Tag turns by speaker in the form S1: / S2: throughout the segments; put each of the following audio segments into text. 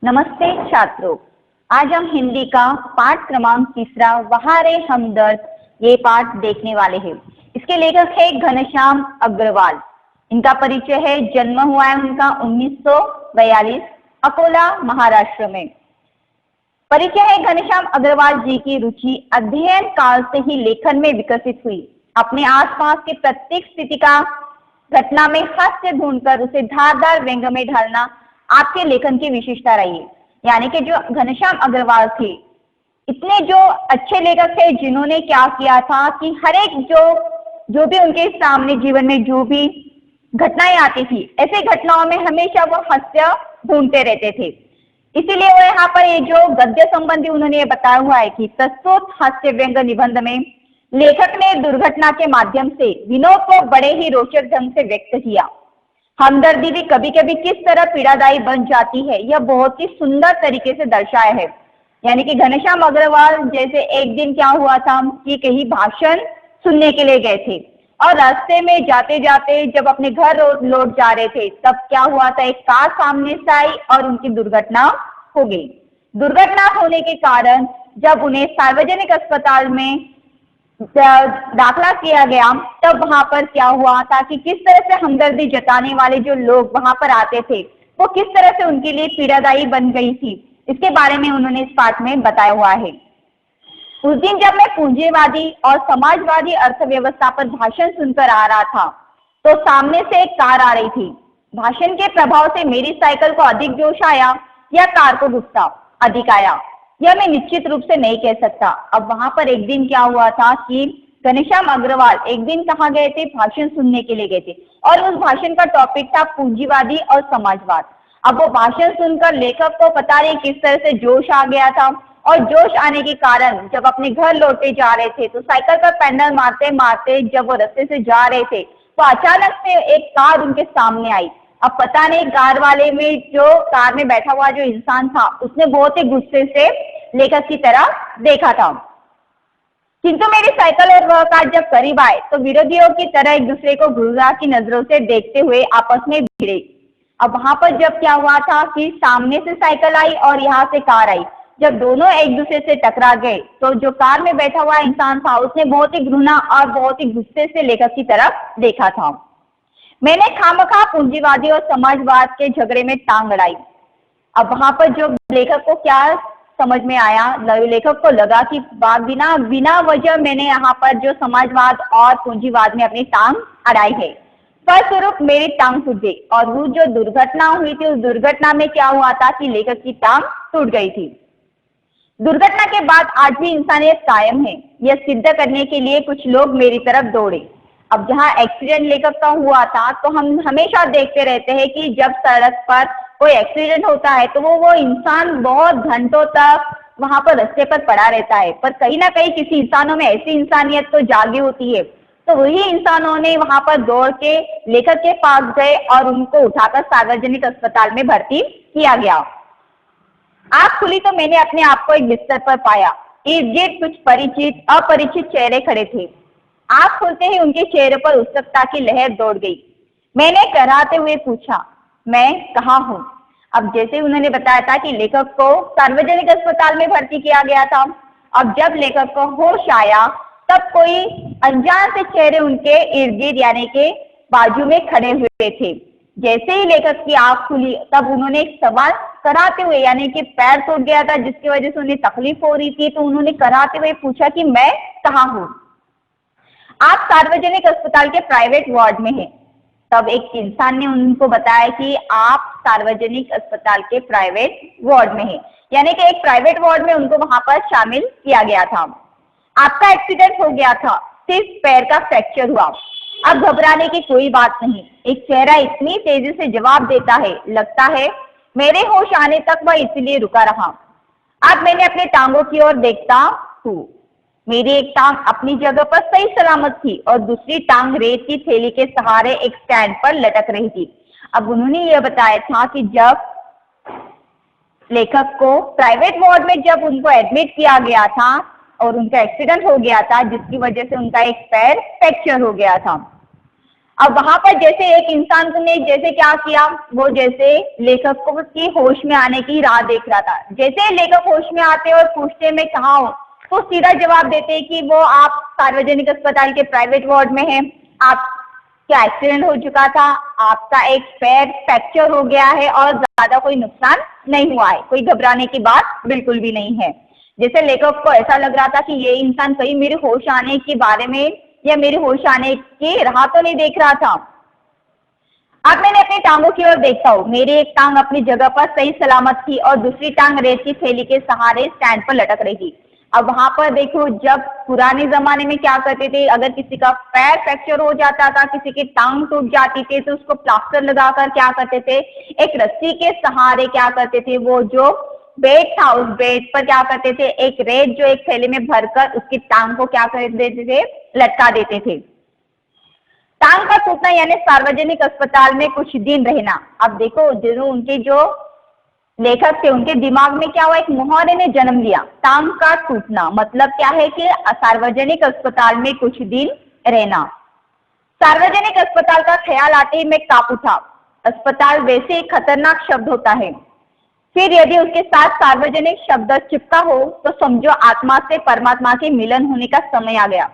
S1: नमस्ते छात्रों, आज हम हिंदी का पाठ क्रमांक 3 वहारे हमदर्द ये पाठ देखने वाले हैं। इसके लेखक है घनश्याम अग्रवाल। इनका परिचय है, जन्म हुआ है उनका 1942 अकोला महाराष्ट्र में। परिचय है, घनश्याम अग्रवाल जी की रुचि अध्ययन काल से ही लेखन में विकसित हुई। अपने आसपास के प्रत्येक स्थिति का घटना में हास्य ढूंढकर उसे धारदार व्यंग में ढालना आपके लेखन की विशेषता रही है। यानी कि जो घनश्याम अग्रवाल थे, इतने जो अच्छे लेखक थे जिन्होंने क्या किया था कि हर एक जो भी उनके सामने जीवन में जो भी घटनाएं आती थी, ऐसे घटनाओं में हमेशा वो हास्य ढूंढते रहते थे। इसीलिए वो यहाँ पर ये जो गद्य संबंधी उन्होंने ये बताया हुआ है कि प्रस्तुत हास्य व्यंग निबंध में लेखक ने दुर्घटना के माध्यम से विनोद को बड़े ही रोचक ढंग से व्यक्त किया। हमदर्दी भी कभी कभी किस तरह पीड़ादायी बन जाती है, यह बहुत ही सुंदर तरीके से दर्शाया है। यानी कि घनश्याम अग्रवाल जैसे एक दिन क्या हुआ था कि कहीं भाषण सुनने के लिए गए थे और रास्ते में जाते जाते जब अपने घर लौट जा रहे थे, तब क्या हुआ था, एक कार सामने से आई और उनकी दुर्घटना हो गई। दुर्घटना होने के कारण जब उन्हें सार्वजनिक अस्पताल में दाखिला किया गया, तब वहां पर क्या हुआ था कि किस तरह से हमदर्दी जताने वाले जो लोग वहां पर आते थे, वो किस तरह से उनके लिए पीड़ादायी बन गई थी, इसके बारे में उन्होंने इस पाठ में बताया हुआ है। उस दिन जब मैं पूंजीवादी और समाजवादी अर्थव्यवस्था पर भाषण सुनकर आ रहा था, तो सामने से एक कार आ रही थी। भाषण के प्रभाव से मेरी साइकिल को अधिक जोश आया या कार को गुस्सा अधिक आया, यह मैं निश्चित रूप से नहीं कह सकता। अब वहां पर एक दिन क्या हुआ था कि घनश्याम अग्रवाल एक दिन कहाँ गए थे, भाषण सुनने के लिए गए थे और उस भाषण का टॉपिक था पूंजीवादी और समाजवाद। अब वो भाषण सुनकर लेखक को पता नहीं किस तरह से जोश आ गया था और जोश आने के कारण जब अपने घर लौटे जा रहे थे, तो साइकिल पर पैडल मारते मारते जब वो रास्ते से जा रहे थे, तो अचानक से एक कार उनके सामने आई। अब पता नहीं कार वाले में जो कार में बैठा हुआ जो इंसान था, उसने बहुत ही गुस्से से लेखक की तरह देखा था, किंतु मेरी साइकिल और वह कार जब करीब आए तो विरोधियों की तरह एक दूसरे को घृणा की नजरों से देखते हुए आपस में भिड़े। अब वहां पर जब क्या हुआ था कि सामने से साइकिल आई और यहाँ से कार आई, जब दोनों एक दूसरे से टकरा गए, तो जो कार में बैठा हुआ इंसान था उसने बहुत ही घृणा और बहुत ही गुस्से से लेखक की तरफ देखा था। मैंने खामखा पूंजीवादी और समाजवाद के झगड़े में टांग अड़ाई। अब वहां पर जो लेखक को क्या समझ में आया, लेखक को लगा कि बिना वजह मैंने यहाँ पर जो समाजवाद और पूंजीवाद में अपनी टांग अड़ाई है, फलस्वरूप मेरी टांग टूट गई। और वो जो दुर्घटना हुई थी, उस दुर्घटना में क्या हुआ था कि लेखक की टांग टूट गई थी। दुर्घटना के बाद आज भी इंसानियत कायम है, यह सिद्ध करने के लिए कुछ लोग मेरी तरफ दौड़े। अब जहाँ एक्सीडेंट लेखक का हुआ था, तो हम हमेशा देखते रहते हैं कि जब सड़क पर कोई एक्सीडेंट होता है तो वो इंसान बहुत घंटों तक वहां पर रास्ते पर पड़ा रहता है, पर कहीं ना कहीं किसी इंसानों में ऐसी इंसानियत तो जागी होती है, तो वही इंसानों ने वहां पर दौड़ के लेखक के पास गए और उनको उठाकर सार्वजनिक अस्पताल में भर्ती किया गया। आंख खुली तो मैंने अपने आप को एक बिस्तर पर पाया। इर्द गिर्द कुछ परिचित अपरिचित चेहरे खड़े थे। आंख खुलते ही उनके चेहरे पर उत्सुकता की लहर दौड़ गई। मैंने कराहते हुए पूछा, मैं कहाँ हूँ? अब जैसे उन्होंने बताया था कि लेखक को सार्वजनिक अस्पताल में भर्ती किया गया था। अब जब लेखक को होश आया, तब कोई अनजान से चेहरे उनके इर्द गिर्द यानी के बाजू में खड़े हुए थे। जैसे ही लेखक की आंख खुली, तब उन्होंने एक सवाल कराते हुए, यानी कि पैर टूट गया था जिसकी वजह से उन्हें तकलीफ हो रही थी, तो उन्होंने कराते हुए पूछा कि मैं कहाँ हूँ? आप सार्वजनिक अस्पताल के प्राइवेट वार्ड में हैं। तब एक इंसान ने उनको बताया कि आप सार्वजनिक अस्पताल के प्राइवेट वार्ड में हैं, यानी कि एक प्राइवेट वार्ड में उनको वहां पर शामिल किया गया था। आपका एक्सीडेंट हो गया था, सिर्फ पैर का फ्रैक्चर हुआ, अब घबराने की कोई बात नहीं। एक चेहरा इतनी तेजी से जवाब देता है, लगता है मेरे होश आने तक वह इसलिए रुका रहा। अब मैंने अपने टांगों की ओर देखता हूँ। मेरी एक टांग अपनी जगह पर सही सलामत थी और दूसरी टांग रेत की थैली के सहारे एक स्टैंड पर लटक रही थी। अब उन्होंने यह बताया था कि जब लेखक को प्राइवेट वार्ड में जब उनको एडमिट किया गया था और उनका एक्सीडेंट हो गया था, जिसकी वजह से उनका एक पैर फ्रैक्चर हो गया था। अब वहां पर जैसे एक इंसान ने जैसे क्या किया, वो जैसे लेखक को की होश में आने की राह देख रहा था। जैसे लेखक होश में आते और पूछते मैं कहाँ हूँ, तो सीधा जवाब देते कि वो आप सार्वजनिक अस्पताल के प्राइवेट वार्ड में हैं, आप क्या एक्सीडेंट हो चुका था, आपका एक पैर फ्रैक्चर हो गया है और ज्यादा कोई नुकसान नहीं हुआ है, कोई घबराने की बात बिल्कुल भी नहीं है। जैसे लेखक को ऐसा लग रहा था कि ये इंसान कहीं मेरे होश आने के बारे में या मेरे होश आने की राह तो नहीं देख रहा था। अब मैंने अपनी टांगों की ओर देखा हूँ, मेरी एक टांग अपनी जगह पर सही सलामत थी और दूसरी टांग रेत की थैली के सहारे स्टैंड पर लटक रही थी। अब वहां पर देखो, जब पुराने जमाने में क्या करते थे, अगर किसी का पैर फ्रैक्चर हो जाता था, किसी की टांग टूट जाती थी, तो उसको प्लास्टर लगाकर क्या करते थे, एक रस्सी के सहारे क्या करते थे, वो जो बेड था उस बेड पर क्या करते थे, एक रेत जो एक थैली में भरकर उसकी टांग को क्या कर देते थे, लटका देते थे। टांग का टूटना यानी सार्वजनिक अस्पताल में कुछ दिन रहना। अब देखो, जो उनके जो लेखक थे उनके दिमाग में क्या हुआ, एक मुहावरे ने जन्म लिया, टांग का टूटना मतलब क्या है कि सार्वजनिक अस्पताल में कुछ दिन रहना। सार्वजनिक अस्पताल का ख्याल आते ही मैं कांप उठा। अस्पताल वैसे ही खतरनाक शब्द होता है, फिर यदि उसके साथ सार्वजनिक शब्द चिपका हो तो समझो आत्मा से परमात्मा के मिलन होने का समय आ गया।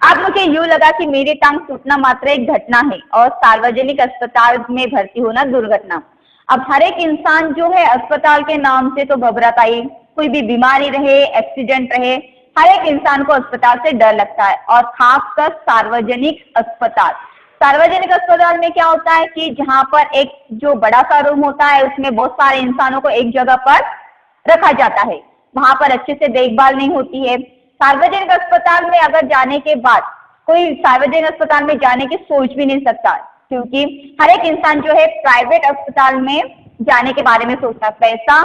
S1: अब मुझे यूं लगा कि मेरी टांग टूटना मात्र एक घटना है और सार्वजनिक अस्पताल में भर्ती होना दुर्घटना। अब हर एक इंसान जो है अस्पताल के नाम से तो घबराता ही, कोई भी बीमारी रहे, एक्सीडेंट रहे, हर एक इंसान को अस्पताल से डर लगता है, और खासकर सार्वजनिक अस्पताल। सार्वजनिक अस्पताल में क्या होता है कि जहां पर एक जो बड़ा सा रूम होता है उसमें बहुत सारे इंसानों को एक जगह पर रखा जाता है, वहां पर अच्छे से देखभाल नहीं होती है। सार्वजनिक अस्पताल में अगर जाने के बाद कोई सार्वजनिक अस्पताल में जाने की सोच भी नहीं सकता, क्योंकि हर एक इंसान जो है प्राइवेट अस्पताल में जाने के बारे में सोचता है। पैसा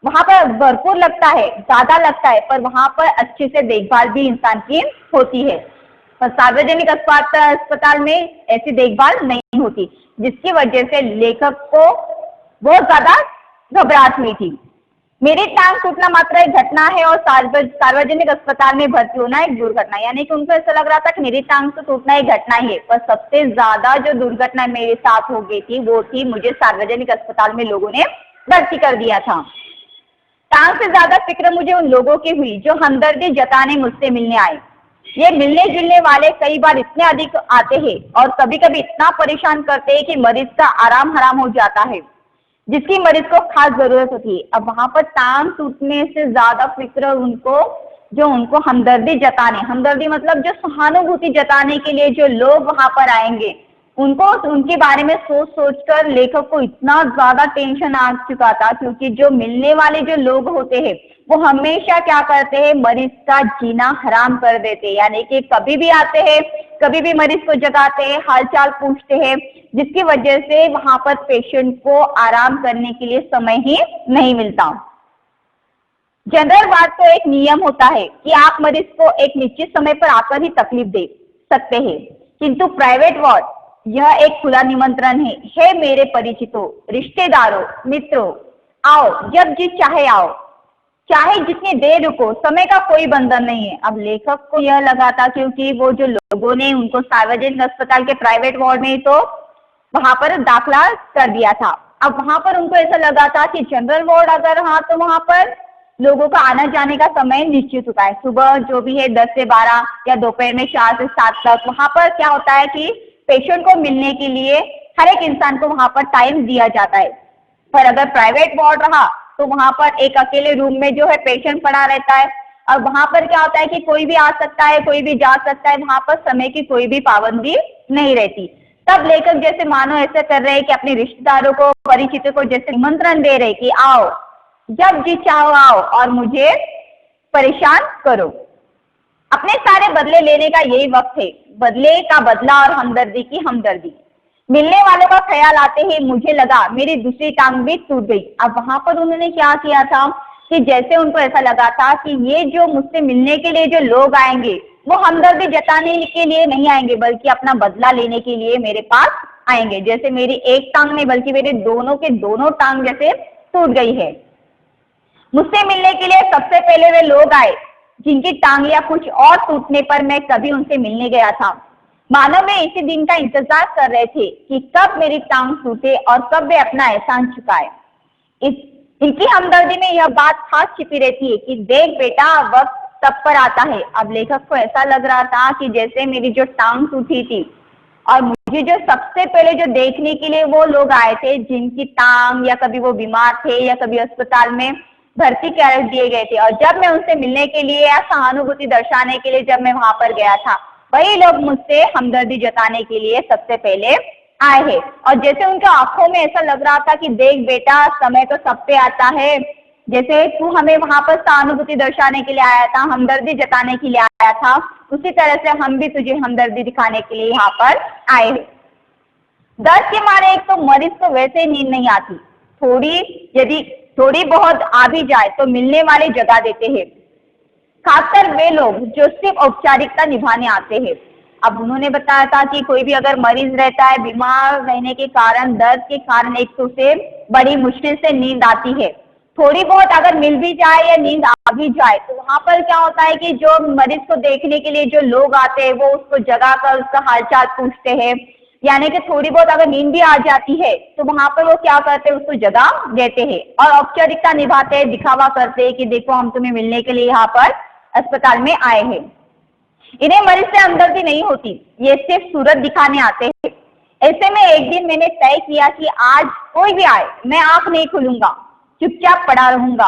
S1: वहां पर भरपूर लगता है, ज्यादा लगता है, पर वहां पर अच्छे से देखभाल भी इंसान की होती है। पर सार्वजनिक अस्पताल में ऐसी देखभाल नहीं होती, जिसकी वजह से लेखक को बहुत ज्यादा घबराहट हुई थी। मेरी टांग टूटना मात्र एक घटना है और सार्वजनिक अस्पताल में भर्ती होना एक दुर्घटना, यानी कि उनको ऐसा लग रहा था कि मेरी टांग तो टूटना एक घटना ही है, पर सबसे ज्यादा जो दुर्घटना मेरे साथ हो गई थी वो थी मुझे सार्वजनिक अस्पताल में लोगों ने भर्ती कर दिया था। टांग से ज्यादा फिक्र मुझे उन लोगों की हुई जो हमदर्दी जताने मुझसे मिलने आए। ये मिलने जुलने वाले कई बार इतने अधिक आते हैं और कभी कभी इतना परेशान करते हैं कि मरीज का आराम हराम हो जाता है, जिसकी मरीज को खास जरूरत होती है। अब वहां पर टांग टूटने से ज्यादा फिक्र उनको, जो उनको हमदर्दी जताने, हमदर्दी मतलब जो सहानुभूति जताने के लिए जो लोग वहां पर आएंगे, उनको उनके बारे में सोच सोच कर लेखक को इतना ज्यादा टेंशन आ चुका था, क्योंकि जो मिलने वाले जो लोग होते हैं वो हमेशा क्या करते हैं, मरीज का जीना हराम कर देते हैं। यानी कि कभी भी आते हैं, कभी भी मरीज को जगाते हैं, हालचाल पूछते हैं, जिसकी वजह से वहां पर पेशेंट को आराम करने के लिए समय ही नहीं मिलता। जनरल वार्ड तो एक नियम होता है कि आप मरीज को एक निश्चित समय पर आकर ही तकलीफ दे सकते हैं, किंतु प्राइवेट वार्ड यह एक खुला निमंत्रण है। हे मेरे परिचितों, रिश्तेदारों, मित्रों, आओ, जब जी चाहे आओ, चाहे जितनी देर रुको, समय का कोई बंधन नहीं है। अब लेखक को यह लगा था, क्योंकि वो जो लोगों ने उनको सार्वजनिक अस्पताल के प्राइवेट वार्ड में तो वहां पर दाखिला कर दिया था, अब वहां पर उनको ऐसा लगा था कि जनरल वार्ड अगर हाँ, तो वहां पर लोगों का आना जाने का समय निश्चित होता है, सुबह जो भी है 10 से 12 या दोपहर में 4 से 7 तक। वहां पर क्या होता है कि पेशेंट को मिलने के लिए हर एक इंसान को वहां पर टाइम दिया जाता है। पर अगर प्राइवेट वार्ड रहा तो वहां पर एक अकेले रूम में जो है पेशेंट पड़ा रहता है, और वहां पर क्या होता है कि कोई भी आ सकता है, कोई भी जा सकता है, वहां पर समय की कोई भी पाबंदी नहीं रहती। तब लेखक जैसे मानो ऐसे कर रहे हैं कि अपने रिश्तेदारों को, परिचितों को जैसे निमंत्रण दे रहे कि आओ, जब जी चाहो आओ और मुझे परेशान करो। अपने सारे बदले लेने का यही वक्त है, बदले का बदला और हमदर्दी की हमदर्दी। मिलने वालों का ख्याल आते ही मुझे लगा मेरी दूसरी टांग भी टूट गई। अब वहां पर उन्होंने क्या किया था कि जैसे उनको ऐसा लगा था कि ये जो मुझसे मिलने के लिए जो लोग आएंगे वो हमदर्दी जताने के लिए नहीं आएंगे, बल्कि अपना बदला लेने के लिए मेरे पास आएंगे। जैसे मेरी एक टांग नहीं बल्कि मेरे दोनों के दोनों टांग जैसे टूट गई है। मुझसे मिलने के लिए सबसे पहले वे लोग आए जिनकी टांग या कुछ और टूटने पर मैं कभी उनसे मिलने गया था। मानो वे इसी दिन का इंतजार कर रहे थे कि कब मेरी टांग टूटे और कब वे अपना एहसान चुकाए। इनकी हमदर्दी में यह बात खास छिपी रहती है कि देख बेटा, वक्त तब पर आता है। अब लेखक को ऐसा लग रहा था कि जैसे मेरी जो टांग टूटी थी और मुझे जो सबसे पहले जो देखने के लिए वो लोग आए थे जिनकी टांग या कभी वो बीमार थे या कभी अस्पताल में भर्ती कर दिए गए थे, और जब मैं उनसे मिलने के लिए या सहानुभूति दर्शाने के लिए जब मैं वहां पर गया था, वही लोग मुझसे हमदर्दी जताने के लिए सबसे पहले आए हैं। और जैसे उनके आंखों में ऐसा लग रहा था कि देख बेटा, समय तो सब पे आता है, जैसे तू हमें वहां पर सहानुभूति दर्शाने के लिए आया था, हमदर्दी जताने के लिए आया था, उसी तरह से हम भी तुझे हमदर्दी दिखाने के लिए यहाँ पर आए हैं। दर्द के मारे एक तो मरीज को वैसे ही नींद नहीं आती, यदि थोड़ी बहुत आ भी जाए तो मिलने वाले जगा देते हैं, खासकर वे लोग जो सिर्फ औपचारिकता निभाने आते हैं। अब उन्होंने बताया था कि कोई भी अगर मरीज रहता है, बीमार रहने के कारण, दर्द के कारण एक तो उसे बड़ी मुश्किल से नींद आती है। थोड़ी बहुत अगर मिल भी जाए या नींद आ भी जाए तो वहां पर क्या होता है कि जो मरीज को देखने के लिए जो लोग आते हैं वो उसको जगाकर उसका हालचाल पूछते हैं, यानी कि थोड़ी बहुत अगर नींद भी आ जाती है तो वहां पर वो क्या करते हैं, उसको जगा देते हैं और औपचारिकता निभाते हैं, दिखावा करते हैं कि देखो हम तुम्हें मिलने के लिए यहाँ पर अस्पताल में आए हैं। इन्हें मरीज से हमदर्दी नहीं होती, ये सिर्फ सूरत दिखाने आते हैं। ऐसे में एक दिन मैंने तय किया कि आज कोई भी आए मैं आंख नहीं खुलूंगा, चुपचाप पड़ा रहूंगा।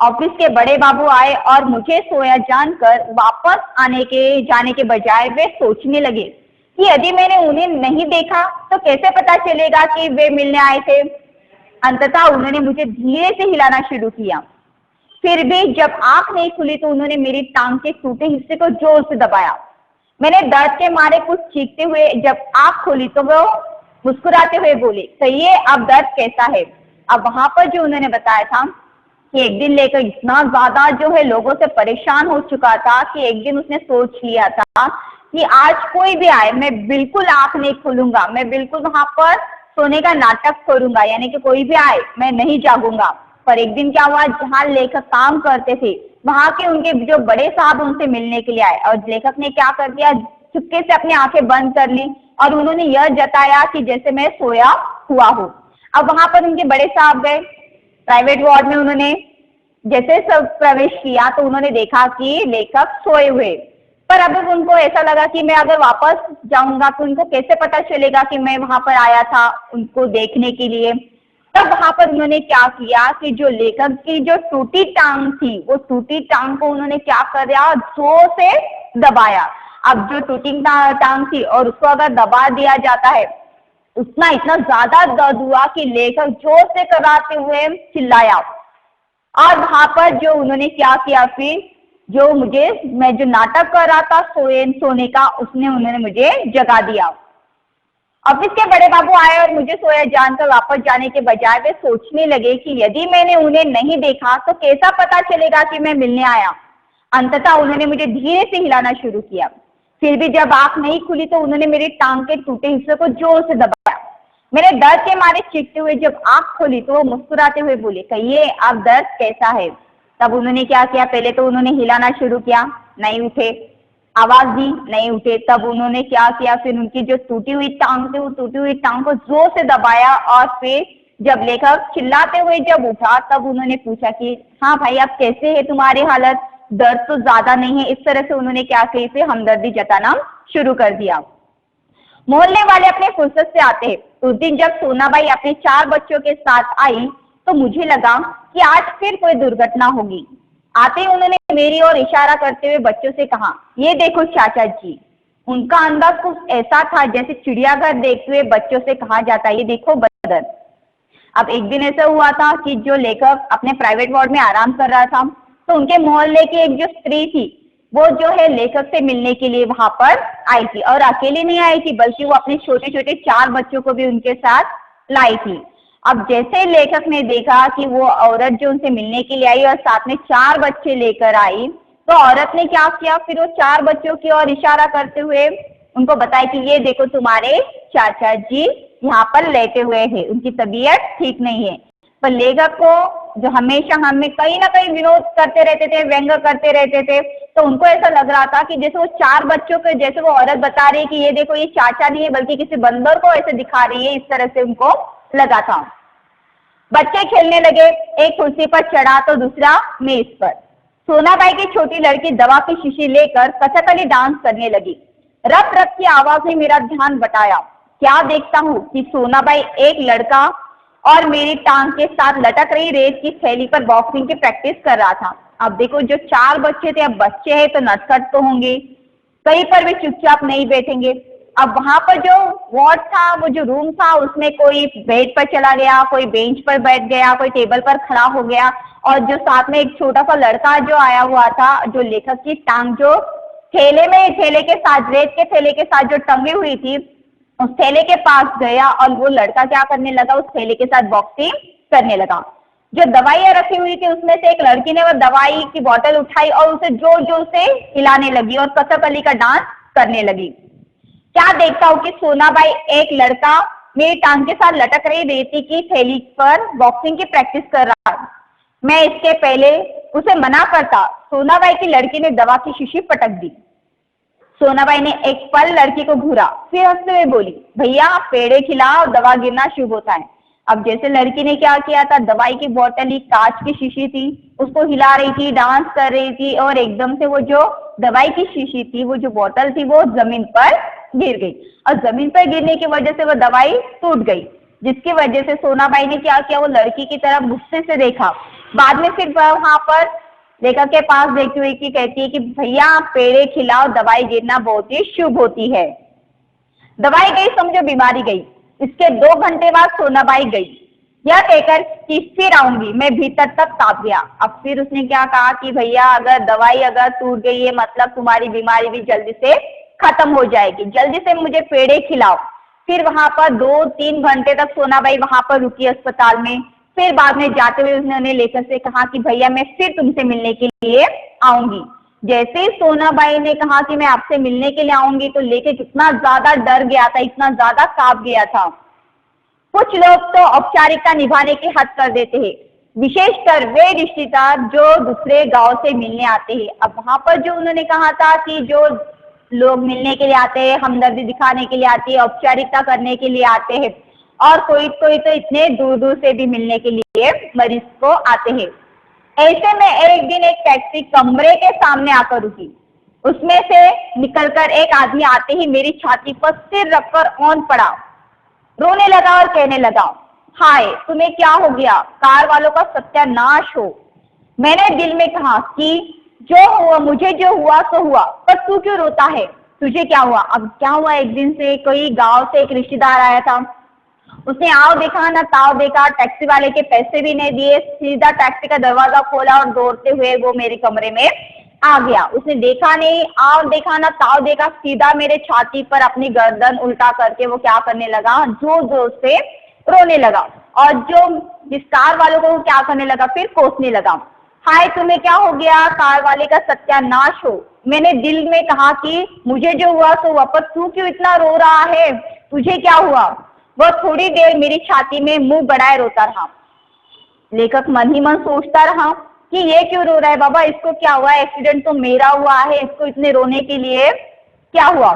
S1: ऑफिस के बड़े बाबू आए और मुझे सोया जानकर वापस जाने के बजाय वे सोचने लगे कि यदि मैंने उन्हें नहीं देखा तो कैसे पता चलेगा कि वे मिलने आए थे। अंततः उन्होंने मुझे धीरे से हिलाना शुरू किया। फिर भी जब आंख नहीं खुली तो उन्होंने मेरी टांग के टूटे हिस्से को जोर से दबाया। मैंने दर्द के मारे कुछ चीखते हुए जब आंख खोली तो वो मुस्कुराते हुए बोले, कहिए अब दर्द कैसा है। अब वहां पर जो उन्होंने बताया था कि एक दिन लेकर इतना ज्यादा जो है लोगों से परेशान हो चुका था कि एक दिन उसने सोच लिया था कि आज कोई भी आए मैं बिल्कुल आंख नहीं खोलूंगा, मैं बिल्कुल वहां पर सोने का नाटक करूंगा, यानी कि कोई भी आए मैं नहीं जागूंगा। पर एक दिन क्या हुआ, जहाँ लेखक काम करते थे वहां के उनके जो बड़े साहब उनसे मिलने के लिए आए और लेखक ने क्या कर दिया, चुपके से अपनी आंखें बंद कर ली और उन्होंने यह जताया कि जैसे मैं सोया हुआ हूँ। अब वहां पर उनके बड़े साहब गए प्राइवेट वार्ड में, उन्होंने जैसे सब प्रवेश किया तो उन्होंने देखा कि लेखक सोए हुए। पर अब उनको ऐसा लगा कि मैं अगर वापस जाऊंगा तो उनको कैसे पता चलेगा कि मैं वहां पर आया था उनको देखने के लिए। तब वहां पर उन्होंने क्या किया कि जो लेखक की जो टूटी टांग थी वो टूटी टांग को उन्होंने क्या कर दिया, जोर से दबाया। अब जो टूटी टांग थी और उसको अगर दबा दिया जाता है उतना इतना ज्यादा दर्द हुआ कि लेखक जोर से कराते हुए चिल्लाया। और वहां पर जो उन्होंने क्या किया, फिर जो मैं जो नाटक कर रहा था सोने का, उन्होंने मुझे जगा दिया। ऑफिस के बड़े बाबू आए और मुझे सोया जानकर वापस जाने के बजाय वे सोचने लगे कि यदि मैंने उन्हें नहीं देखा तो कैसा पता चलेगा कि मैं मिलने आया। अंततः उन्होंने मुझे धीरे से हिलाना शुरू किया। फिर भी जब आंख नहीं खुली तो उन्होंने मेरी टांग के टूटे हिस्से को जोर से दबाया। मेरे दर्द के मारे चीखते हुए जब आंख खोली तो वो मुस्कुराते हुए बोले, कहिए अब दर्द कैसा है। तब उन्होंने क्या किया, पहले तो उन्होंने हिलाना शुरू किया, नहीं उठे, आवाज दी, नहीं उठे। तब उन्होंने क्या किया, फिर उनकी जो टूटी हुई टांग थी वो टूटी हुई टांग को जोर से दबाया और फिर जब लेखक चिल्लाते हुए जब उठा तब उन्होंने पूछा कि हाँ भाई आप कैसे है, तुम्हारी हालत, दर्द तो ज्यादा नहीं है। इस तरह से उन्होंने क्या किया, फिर हमदर्दी जताना शुरू कर दिया। मोहल्ले वाले अपने फुर्सत से आते हैं। उस दिन जब सोनाबाई अपने 4 बच्चों के साथ आई तो मुझे लगा कि आज फिर कोई दुर्घटना होगी। आते ही उन्होंने मेरी ओर इशारा करते हुए बच्चों से कहा, ये देखो चाचा जी। उनका अंदाज कुछ ऐसा था जैसे चिड़ियाघर देखते हुए बच्चों से कहा जाता है, ये देखो बंदर। अब एक दिन ऐसा हुआ था कि जो लेखक अपने प्राइवेट वार्ड में आराम कर रहा था तो उनके मोहल्ले की एक जो स्त्री थी वो जो है लेखक से मिलने के लिए वहां पर आई थी, और अकेले नहीं आई थी बल्कि वो अपने छोटे छोटे 4 बच्चों को भी उनके साथ लाई थी। अब जैसे लेखक ने देखा कि वो औरत जो उनसे मिलने के लिए आई और साथ में 4 बच्चे लेकर आई तो औरत ने क्या किया, फिर वो 4 बच्चों की ओर इशारा करते हुए उनको बताया कि ये देखो तुम्हारे चाचा जी यहाँ पर लेटे हुए हैं, उनकी तबीयत ठीक नहीं है। पर लेखक को जो हमेशा हमें कहीं ना कहीं विनोद करते रहते थे, व्यंग करते रहते थे, तो उनको ऐसा लग रहा था कि जैसे वो 4 बच्चों के, जैसे वो औरत बता रही है कि ये देखो ये चाचा नहीं है बल्कि किसी बंदर को ऐसे दिखा रही है, इस तरह से उनको लगा था। बच्चे खेलने लगे, एक कुर्सी पर चढ़ा तो दूसरा मेज पर। सोनाबाई की छोटी लड़की दवा की शीशी लेकर कथकली डांस करने लगी। रप रप की आवाज ने मेरा ध्यान बटाया। क्या देखता हूँ कि सोनाबाई एक लड़का और मेरी टांग के साथ लटक रही रेत की थैली पर बॉक्सिंग की प्रैक्टिस कर रहा था। अब देखो, जो 4 बच्चे थे, अब बच्चे हैं तो नटखट तो होंगे, कहीं पर भी चुपचाप नहीं बैठेंगे। अब वहां पर जो वार्ड था, वो जो रूम था, उसमें कोई बेड पर चला गया, कोई बेंच पर बैठ गया, कोई टेबल पर खड़ा हो गया, और जो साथ में एक छोटा सा लड़का जो आया हुआ था, जो लेखक की टांग जो थैले के साथ, रेत के थैले के साथ जो टंगी हुई थी, उस थैले के पास गया और वो लड़का क्या करने लगा, उस थैले के साथ बॉक्सिंग करने लगा। जो दवाइयां रखी हुई थी उसमें से एक लड़की ने वो दवाई की बोतल उठाई और उसे जोर जोर से हिलाने लगी और कथकली का डांस करने लगी। क्या देखता हूँ कि सोनाबाई एक लड़का मेरी टांग के साथ लटक रही रेती की थैली पर बॉक्सिंग की प्रैक्टिस कर रहा है। मैं इसके पहले उसे मना करता, सोनाबाई की लड़की ने दवा की शीशी पटक दी। सोनाबाई ने एक पल लड़की को घूरा, फिर हंसते हुए बोली, भैया पेड़े खिलाओ, दवा गिरना शुभ होता है। अब जैसे लड़की ने क्या किया था, दवाई की बोतल ही कांच की शीशी थी, उसको हिला रही थी, डांस कर रही थी, और एकदम से वो जो दवाई की शीशी थी, वो जो बोतल थी, वो जमीन पर गिर गई। और जमीन पर गिरने की वजह से वो दवाई टूट गई, जिसकी वजह से सोनाबाई ने क्या किया, वो लड़की की तरफ गुस्से से देखा। बाद में फिर वहां पर लेखक के पास देखती हुई कि कहती है कि भैया पेड़े खिलाओ, दवाई गिरना बहुत ही शुभ होती है। दवाई गई, समझो बीमारी गई। इसके 2 घंटे बाद सोनाबाई गई, यह कहकर कि फिर आऊंगी। मैं भीतर तक कांप गया। अब फिर उसने क्या कहा कि भैया अगर दवाई अगर टूट गई है, मतलब तुम्हारी बीमारी भी जल्दी से खत्म हो जाएगी, जल्दी से मुझे पेड़े खिलाओ। फिर वहां पर 2-3 घंटे तक सोनाबाई वहां पर रुकी अस्पताल में। फिर बाद में जाते हुए उन्होंने लेखक से कहा कि भैया मैं फिर तुमसे मिलने के लिए आऊंगी। जैसे ही सोनाबाई ने कहा कि मैं आपसे मिलने के लिए आऊंगी, तो लेखक इतना ज्यादा डर गया था, इतना ज्यादा कांप गया था। कुछ लोग तो औपचारिकता निभाने की हद कर देते हैं, विशेषकर वे रिश्तेदार जो दूसरे गांव से मिलने आते हैं। अब वहां पर जो उन्होंने कहा था कि जो लोग मिलने के लिए आते हैं, हमदर्दी दिखाने के लिए आते हैं, औपचारिकता करने के लिए आते हैं, और कोई कोई तो इतने दूर दूर से भी मिलने के लिए मरीज को आते हैं। ऐसे में एक दिन एक टैक्सी कमरे के सामने आकर रुकी। उसमें से निकलकर एक आदमी आते ही मेरी छाती पर सिर रखकर औंध पड़ा, रोने लगा और कहने लगा, हाय तुम्हें क्या हो गया, कार वालों का सत्यानाश हो। मैंने दिल में कहा कि जो हुआ, मुझे जो हुआ सो हुआ, पर तू क्यों रोता है, तुझे क्या हुआ। अब क्या हुआ, एक दिन से कोई गांव से एक रिश्तेदार आया था, उसने आओ देखा ना ताव देखा, टैक्सी वाले के पैसे भी नहीं दिए, सीधा टैक्सी का दरवाजा खोला और दौड़ते हुए वो मेरे कमरे में आ गया। उसने देखा नहीं, आओ देखा ना ताव देखा, सीधा मेरे छाती पर अपनी गर्दन उल्टा करके वो क्या करने लगा, जोर जोर से रोने लगा। और जो जिस कार वालों को वो क्या करने लगा, फिर कोसने लगा, हाय तुम्हें क्या हो गया, कार वाले का सत्यानाश हो। मैंने दिल में कहा कि मुझे जो हुआ सो हुआ, पर तू क्यों इतना रो रहा है, तुझे क्या हुआ। वह थोड़ी देर मेरी छाती में मुंह बढ़ाए रोता रहा। लेखक मन ही मन सोचता रहा कि ये क्यों रो रहा है बाबा, इसको क्या हुआ, एक्सीडेंट तो मेरा हुआ है, इसको इतने रोने के लिए क्या हुआ।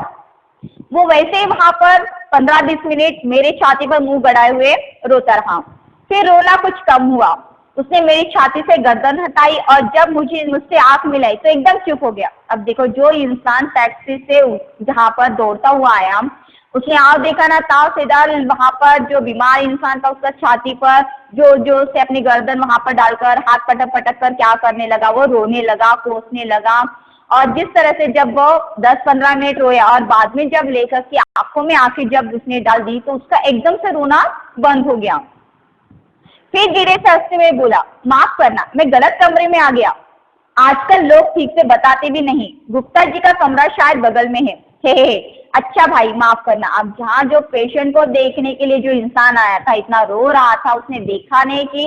S1: वो वैसे ही वहां पर 15-20 मिनट मेरे छाती पर मुंह बढ़ाए हुए रोता रहा। फिर रोना कुछ कम हुआ, उसने मेरी छाती से गर्दन हटाई और जब मुझसे आंख मिलाई तो एकदम चुप हो गया। अब देखो, जो इंसान टैक्सी से जहां पर दौड़ता हुआ आया, उसने आओ देखा ना ताव सीधा वहां पर जो बीमार इंसान था उसका छाती पर जोर जोर से अपनी गर्दन वहां पर डालकर हाथ पटक पटक कर क्या करने लगा, वो रोने लगा, कोसने लगा। और जिस तरह से जब वो 10-15 मिनट रोया और बाद में जब लेखक की आंखों में आंखें जब उसने डाल दी, तो उसका एकदम से रोना बंद हो गया। फिर धीरे से हंसते हुए बोला, माफ करना मैं गलत कमरे में आ गया, आजकल लोग ठीक से बताते भी नहीं, गुप्ता जी का कमरा शायद बगल में है। हे अच्छा भाई माफ करना। अब जहाँ जो पेशेंट को देखने के लिए जो इंसान आया था, इतना रो रहा था, उसने देखा नहीं कि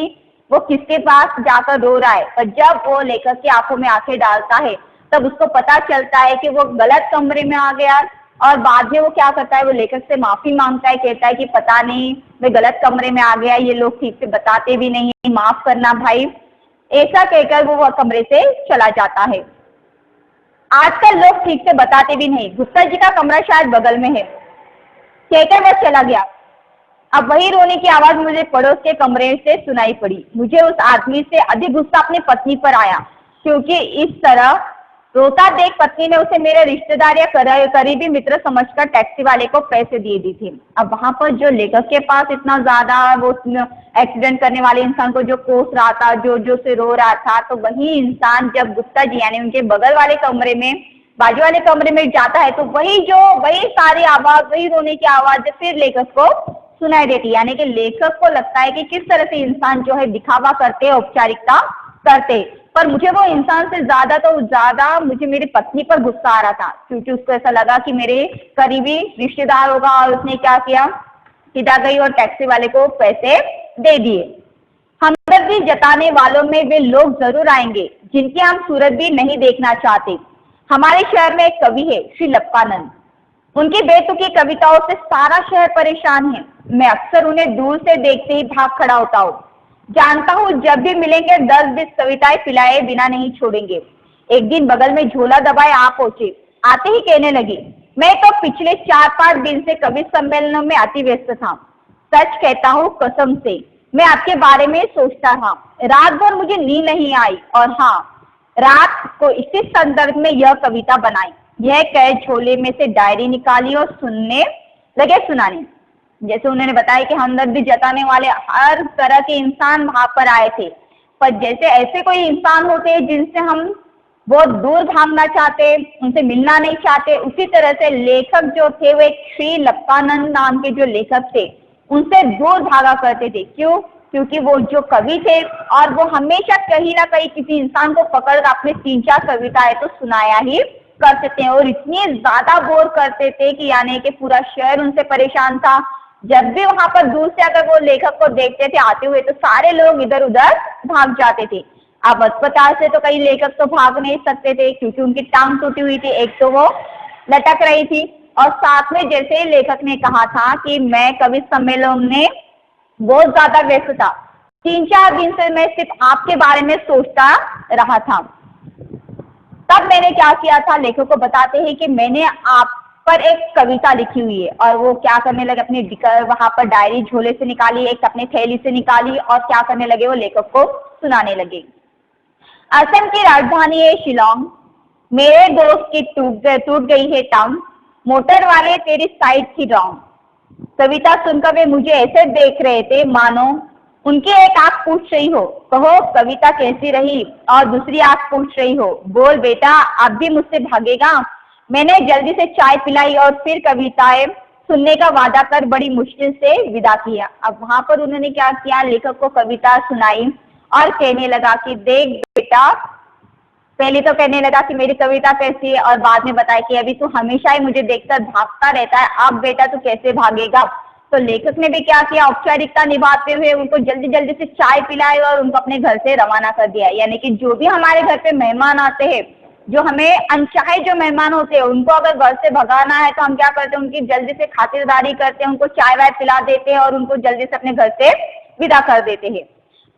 S1: वो किसके पास जाकर रो रहा है, पर जब वो लेखक की आंखों में आंखें डालता है तब उसको पता चलता है कि वो गलत कमरे में आ गया। और बाद में वो क्या करता है, वो लेखक से माफी मांगता है, कहता है कि पता नहीं मैं गलत कमरे में आ गया, ये लोग ठीक से बताते भी नहीं, माफ करना भाई। ऐसा कहकर वो कमरे से चला जाता है। आजकल लोग ठीक से बताते भी नहीं, गुप्ता जी का कमरा शायद बगल में है, कहकर वह चला गया। अब वही रोने की आवाज मुझे पड़ोस के कमरे से सुनाई पड़ी। मुझे उस आदमी से अधिक गुस्सा अपनी पत्नी पर आया, क्योंकि इस तरह रोता देख पत्नी ने उसे मेरे रिश्तेदार या करीबी मित्र समझकर टैक्सी वाले को पैसे दिए दी थी। अब वहां पर जो लेखक के पास इतना ज्यादा वो एक्सीडेंट करने वाले इंसान को जो कोस रहा था, जो से रो रहा था, तो वही इंसान जब गुप्ता जी यानी उनके बगल वाले कमरे में, बाजू वाले कमरे में जाता है, तो वही सारी आवाज, वही रोने की आवाज फिर लेखक को सुनाई देती। यानी कि लेखक को लगता है कि किस तरह से इंसान जो है दिखावा करते, औपचारिकता करते, पर मुझे वो इंसान से ज्यादा मुझे मेरी पत्नी पर गुस्सा आ रहा था, क्योंकि उसको ऐसा लगा कि मेरे करीबी रिश्तेदार होगा और उसने क्या किया, सीधा गई और टैक्सी वाले को पैसे दे दिए। हमदर्दी जताने वालों में वे लोग जरूर आएंगे जिनकी हम सूरत भी नहीं देखना चाहते। हमारे शहर में एक कवि है, श्री लप्पानंद। उनकी बेतुकी कविताओं से सारा शहर परेशान है। मैं अक्सर उन्हें दूर से देखते ही भाग खड़ा होता हूँ। जानता हूँ जब भी मिलेंगे 10-20 कविताएं पिलाए बिना नहीं छोड़ेंगे। एक दिन बगल में झोला दबाए आ पहुंचे। आते ही कहने लगी, मैं तो पिछले 4-5 दिन से कवि सम्मेलनों में अति व्यस्त था। सच कहता हूँ कसम से, मैं आपके बारे में सोचता था। रात भर मुझे नींद नहीं आई और हाँ, रात को इसी संदर्भ में यह कविता बनाई। यह कह झोले में से डायरी निकाली और सुनने लगे सुनाने। जैसे उन्होंने बताया कि हमदर्दी जताने वाले हर तरह के इंसान वहां पर आए थे, पर जैसे ऐसे कोई इंसान होते हैं जिनसे हम बहुत दूर भागना चाहते, उनसे मिलना नहीं चाहते, उसी तरह से लेखक जो थे वो एक श्री लप्पानंद नाम के जो लेखक थे, उनसे दूर भागा करते थे। क्यों? क्योंकि वो जो कवि थे और वो हमेशा कहीं ना कहीं किसी इंसान को पकड़ अपने 3-4 कविताएं तो सुनाया ही करते थे, और इतनी ज्यादा बोर करते थे कि यानी कि पूरा शहर उनसे परेशान था। जब भी वहां पर दूर से अगर वो लेखक को देखते थे आते हुए, तो सारे लोग इधर उधर भाग जाते थे। अब अस्पताल से तो कई लेखक तो भाग नहीं सकते थे, क्योंकि उनकी टांग टूटी हुई थी, एक तो वो लटक रही थी, और साथ में जैसे लेखक ने कहा था कि मैं कवि सम्मेलन में बहुत ज्यादा व्यस्त था, 3-4 दिन से मैं सिर्फ आपके बारे में सोचता रहा था। तब मैंने क्या किया था, लेखक को बताते हैं कि मैंने आप पर एक कविता लिखी हुई है, और वो क्या करने लगे, अपने वहां पर डायरी झोले से निकाली, एक अपने थैली से निकाली, और क्या करने लगे, वो लेखक को सुनाने लगे। असम की राजधानी है शिलोंग, मेरे दोस्त की टूट गई है टांग, मोटर वाले तेरी साइड थी रॉन्ग। कविता सुनकर वे मुझे ऐसे देख रहे थे मानो उनकी एक आंख पूछ रही हो, कहो कविता कैसी रही, और दूसरी आंख पूछ रही हो, बोल बेटा अब भी मुझसे भागेगा। मैंने जल्दी से चाय पिलाई और फिर कविताएं सुनने का वादा कर बड़ी मुश्किल से विदा किया। अब वहां पर उन्होंने क्या किया, लेखक को कविता सुनाई और कहने लगा कि देख बेटा, पहले तो कहने लगा कि मेरी कविता कैसी है, और बाद में बताया कि अभी तू हमेशा ही मुझे देखकर भागता रहता है, अब बेटा तू कैसे भागेगा। तो लेखक ने भी क्या किया, औपचारिकता निभाते हुए उनको जल्दी जल्दी से चाय पिलाई और उनको अपने घर से रवाना कर दिया। यानी कि जो भी हमारे घर पे मेहमान आते हैं, जो हमें अनचाहे जो मेहमान होते हैं, उनको अगर घर से भगाना है तो हम क्या करते हैं, उनकी जल्दी से खातिरदारी करते हैं, उनको चाय वाय पिला देते हैं और उनको जल्दी से अपने घर से विदा कर देते हैं।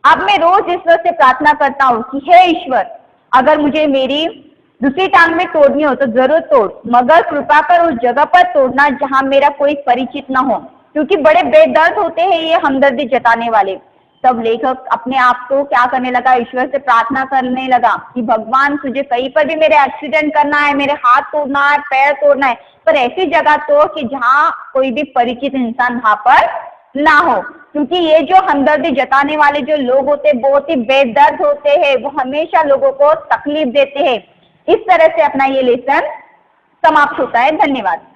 S1: अब मैं रोज ईश्वर से प्रार्थना करता हूँ कि हे ईश्वर, अगर मुझे मेरी दूसरी टांग में तोड़नी हो तो जरूर तोड़, मगर कृपा कर उस जगह पर तोड़ना जहां मेरा कोई परिचित न हो, क्योंकि बड़े बेदर्द होते हैं ये हमदर्दी जताने वाले। तब लेखक अपने आप को क्या करने लगा, ईश्वर से प्रार्थना करने लगा कि भगवान तुझे कहीं पर भी मेरे एक्सीडेंट करना है, मेरे हाथ तोड़ना है, पैर तोड़ना है, पर ऐसी जगह तोड़ कि जहाँ कोई भी परिचित इंसान वहां पर ना हो, क्योंकि ये जो हमदर्दी जताने वाले जो लोग होते हैं बहुत ही बेदर्द होते हैं, वो हमेशा लोगों को तकलीफ देते हैं। इस तरह से अपना ये लेसन समाप्त होता है। धन्यवाद।